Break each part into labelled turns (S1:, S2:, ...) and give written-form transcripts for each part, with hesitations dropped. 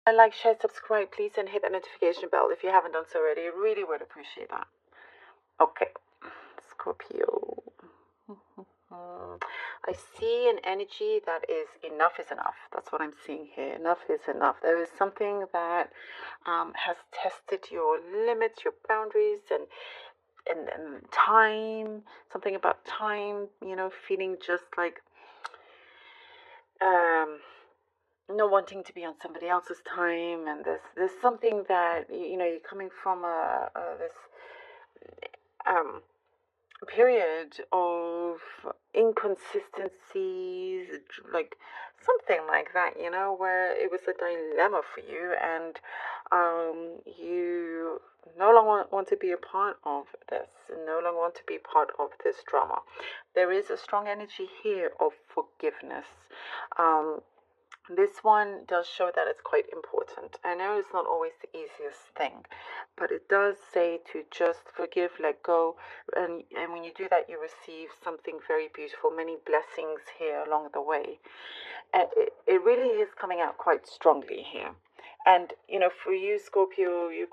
S1: Like, share, subscribe, please, and hit that notification bell if you haven't done so already. I really would appreciate that. Okay, Scorpio. I see an energy that is enough is enough. That's what I'm seeing here. Enough is enough. There is something that has tested your limits, your boundaries, and time. Something about time. Feeling just like not wanting to be on somebody else's time, and there's something that you're coming from this um period of inconsistencies, like something like that, where it was a dilemma for you, and you no longer want to be a part of this, no longer want to be part of this drama. There is a strong energy here of forgiveness. This one does show that it's quite important. I know it's not always the easiest thing, but it does say to just forgive, let go, and when you do that, you receive something very beautiful, many blessings here along the way. And it really is coming out quite strongly here. And for you, Scorpio, you're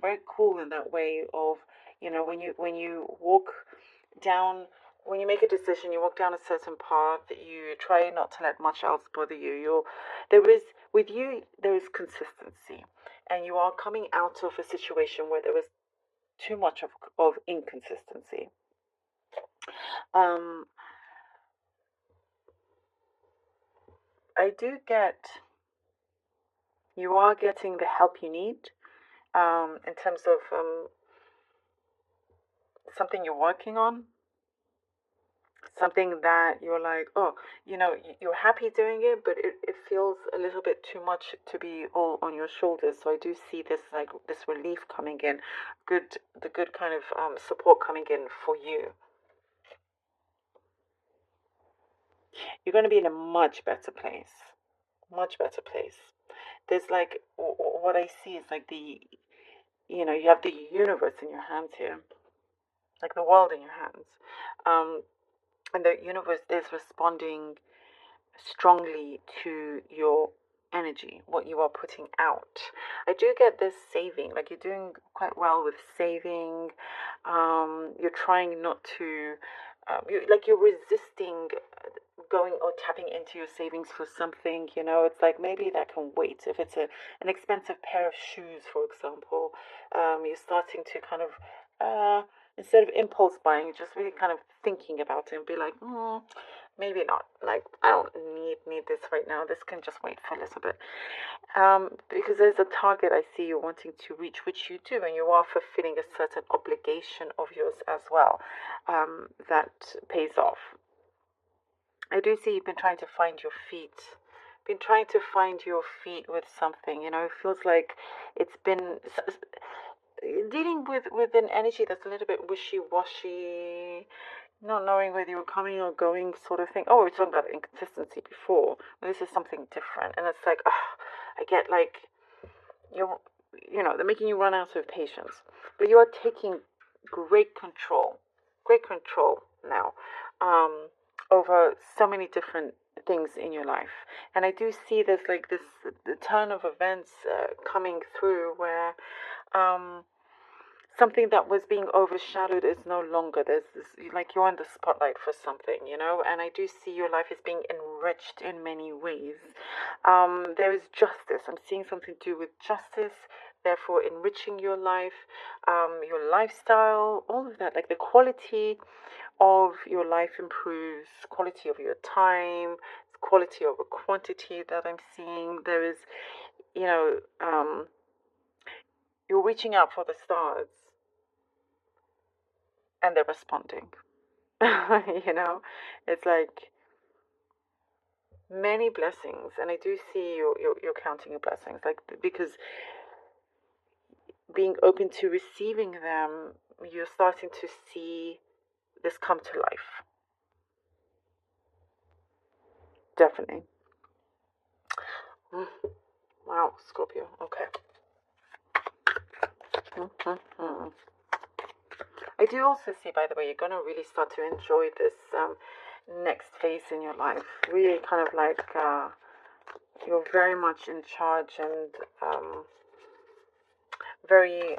S1: very cool in that way of, when you walk down, when you make a decision, you walk down a certain path, you try not to let much else bother you. With you, there is consistency, and you are coming out of a situation where there was too much of inconsistency. I do get, you are getting the help you need, in terms of something you're working on, something that you're like, oh, you're happy doing it, but it feels a little bit too much to be all on your shoulders. So I do see this, like, this relief coming in, the good kind of support coming in for you. You're going to be in a much better place, much better place. There's like, what I see is like you have the universe in your hands here, like the world in your hands. And the universe is responding strongly to your energy, what you are putting out. I do get this saving, like you're doing quite well with saving. You're trying not to, you're resisting going or tapping into your savings for something. It's like maybe that can wait. If it's an expensive pair of shoes, for example, you're starting to kind of, instead of impulse buying, just really kind of thinking about it and be like, maybe not. Like, I don't need this right now. This can just wait for a little bit. Because there's a target I see you wanting to reach, which you do, and you are fulfilling a certain obligation of yours as well, that pays off. I do see you've been trying to find your feet. Been trying to find your feet with something. It feels like it's been dealing with an energy that's a little bit wishy-washy, not knowing whether you're coming or going sort of thing. Oh, we were talking about inconsistency before. This is something different. And it's like, I get like, they're making you run out of patience. But you are taking great control now, over so many different things in your life. And I do see this, like the turn of events coming through where, something that was being overshadowed is no longer. There's this, like you're in the spotlight for something, and I do see your life is being enriched in many ways. There is justice. I'm seeing something to do with justice, therefore enriching your life, your lifestyle, all of that. Like the quality of your life improves, quality of your time, quality over quantity that I'm seeing. There is, you know, um, you're reaching out for the stars and they're responding. It's like many blessings, and I do see you're counting your blessings, like because being open to receiving them, you're starting to see this come to life. Definitely. Wow, Scorpio. Okay. Mm-hmm. I do also see, by the way, you're going to really start to enjoy this next phase in your life. Really kind of like You're very much in charge and very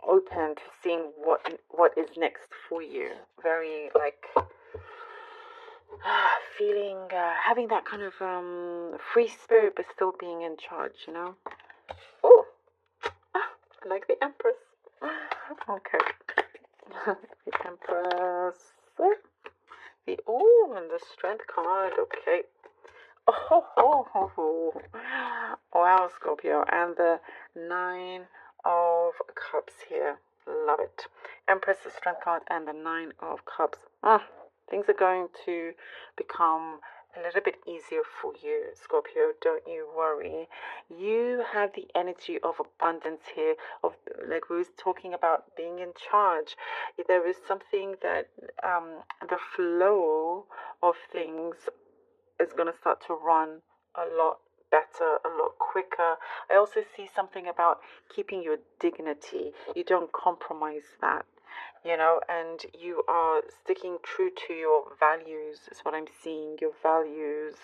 S1: open to seeing what is next for you. Very like feeling having that kind of free spirit, but still being in charge. You know. Oh, I like the Empress. Okay. The Empress. And the Strength card. Okay. Oh, wow, Scorpio. And the Nine of Cups here. Love it. Empress, the Strength card, and the Nine of Cups. Things are going to become a little bit easier for you, Scorpio. Don't you worry. You have the energy of abundance here, of like we was talking about being in charge. There is something that the flow of things is going to start to run a lot better, a lot quicker. I also see something about keeping your dignity. You don't compromise that, you know, and you are sticking true to your values, is what I'm seeing, your values.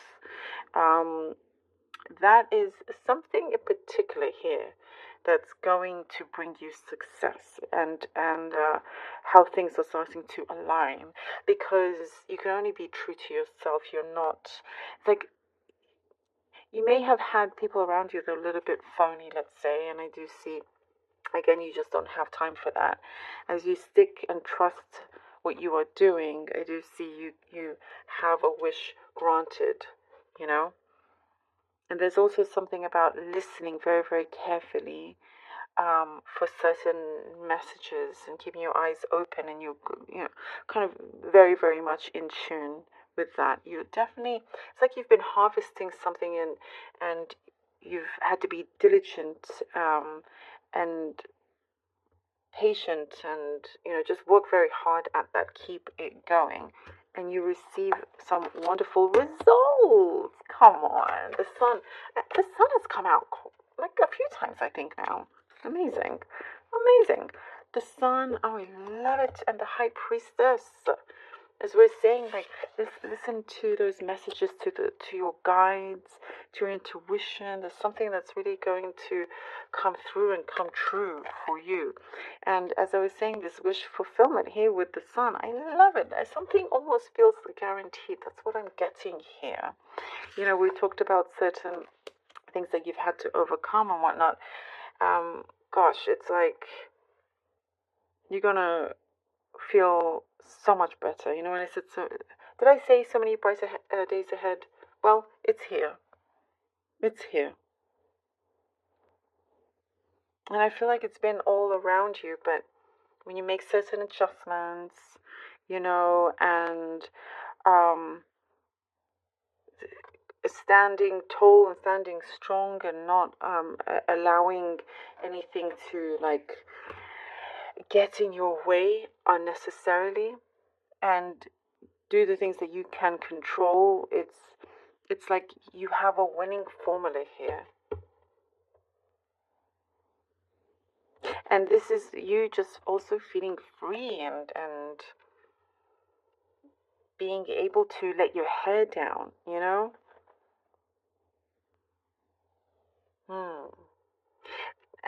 S1: That is something in particular here that's going to bring you success and how things are starting to align, because you can only be true to yourself. You're not like, you may have had people around you that are a little bit phony, let's say, and I do see, again, you just don't have time for that. As you stick and trust what you are doing, I do see you have a wish granted, you know. And there's also something about listening very, very carefully for certain messages and keeping your eyes open, and you're, you know, kind of very, very much in tune with that. You definitely, it's like you've been harvesting something, and you've had to be diligent and patient, and you know, just work very hard at that, keep it going, and you receive some wonderful results. Come on, the sun has come out like a few times, I think now. Amazing, amazing. The sun, oh, I love it. And the High Priestess, as we're saying, like, listen to those messages, to your guides, to your intuition. There's something that's really going to come through and come true for you. And as I was saying, this wish fulfillment here with the sun, I love it. Something almost feels guaranteed. That's what I'm getting here. You know, we talked about certain things that you've had to overcome and whatnot. Gosh, it's like you're gonna feel so much better. You know, when I said so, did I say so many brighter days ahead? Well, it's here. It's here. And I feel like it's been all around you, but when you make certain adjustments, you know, and um, standing tall and standing strong, and not allowing anything to like get in your way unnecessarily, and do the things that you can control. It's like you have a winning formula here. And this is you just also feeling free and being able to let your hair down, you know?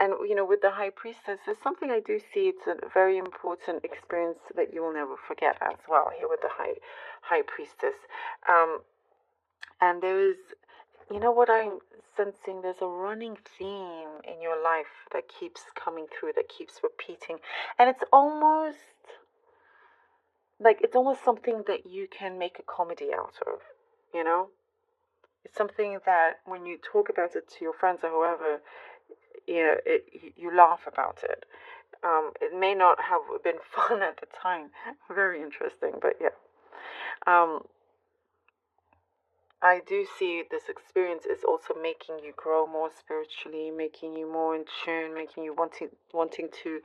S1: And you know, with the High Priestess, there's something I do see. It's a very important experience that you will never forget as well. Here with the High Priestess, and there is, you know, what I'm sensing. There's a running theme in your life that keeps coming through, that keeps repeating, and it's almost something that you can make a comedy out of. You know, it's something that when you talk about it to your friends or whoever, you know, you laugh about it. It may not have been fun at the time. Very interesting, but yeah. I do see this experience is also making you grow more spiritually, making you more in tune, making you wanting to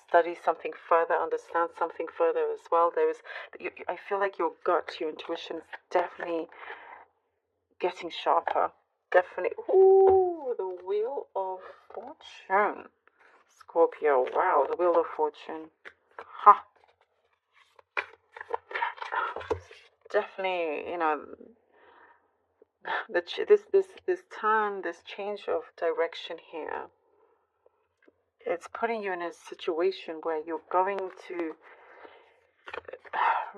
S1: study something further, understand something further as well. I feel like your gut, your intuition is definitely getting sharper. Definitely. Ooh, the Wheel of Fortune. Scorpio. Wow, the Wheel of Fortune. Ha. Definitely, you know, this turn, this change of direction here, it's putting you in a situation where you're going to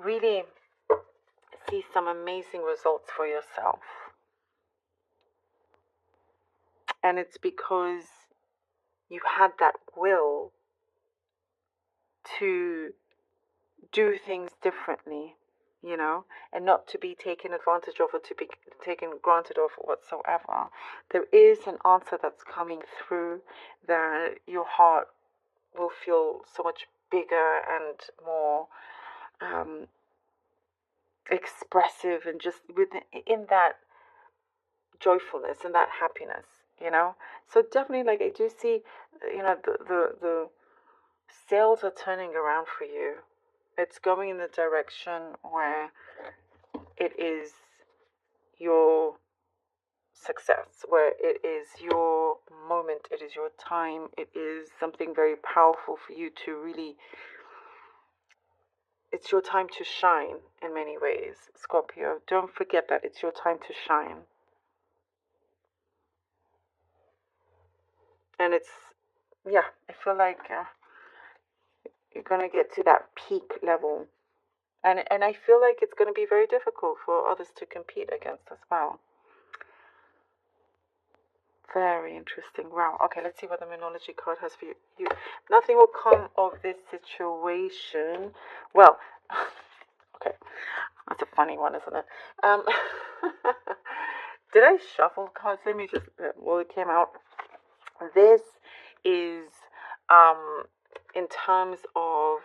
S1: really see some amazing results for yourself. And it's because you had that will to do things differently, you know, and not to be taken advantage of or to be taken granted of whatsoever. There is an answer that's coming through that your heart will feel so much bigger and more expressive, and just in that joyfulness and that happiness, you know. So definitely, like, I do see, you know, the sails are turning around for you. It's going in the direction where it is your success, where it is your moment, it is your time, it is something very powerful for you to really, it's your time to shine in many ways, Scorpio. Don't forget that it's your time to shine. And it's, yeah, I feel like you're going to get to that peak level. And I feel like it's going to be very difficult for others to compete against as well. Very interesting. Wow. Okay, let's see what the Moonology card has for you. Nothing will come of this situation. Well, okay. That's a funny one, isn't it? Did I shuffle cards? Let me just, well, it came out. This is in terms of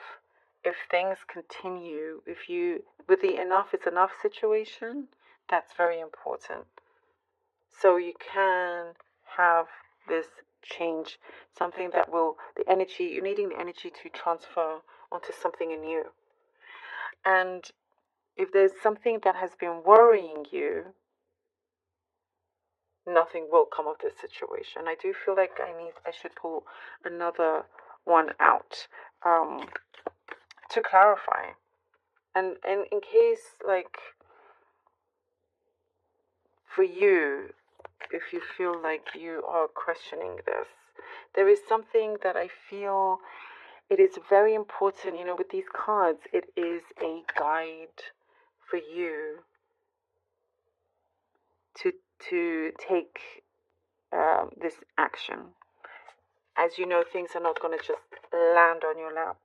S1: if things continue, if you, with the enough is enough situation, that's very important. So you can have this change, something that will, the energy, you're needing the energy to transfer onto something new. And if there's something that has been worrying you, nothing will come of this situation. I do feel like I should pull another one out to clarify. And in case, like, for you, if you feel like you are questioning this, there is something that I feel it is very important, you know, with these cards, it is a guide for you to take this action. As you know, things are not going to just land on your lap.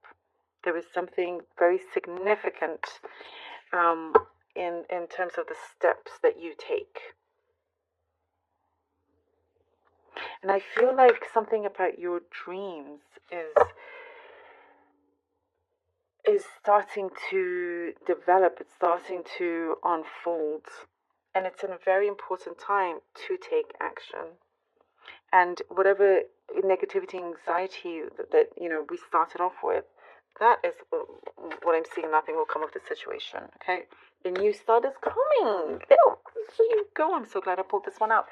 S1: There is something very significant in terms of the steps that you take. And I feel like something about your dreams is starting to develop, it's starting to unfold. And it's a very important time to take action. And whatever negativity, anxiety that you know we started off with, that is what I'm seeing. Nothing will come of the situation. Okay, the new start is coming. Oh, there you go. I'm so glad I pulled this one out.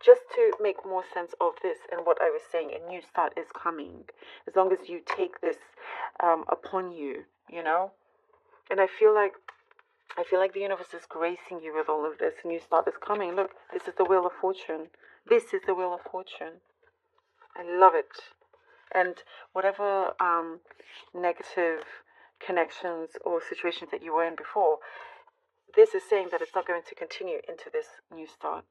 S1: Just to make more sense of this and what I was saying, a new start is coming. As long as you take this upon you, you know. And I feel like the universe is gracing you with all of this. A new start is coming. Look, this is the Wheel of Fortune. This is the Wheel of Fortune. I love it. And whatever negative connections or situations that you were in before, this is saying that it's not going to continue into this new start.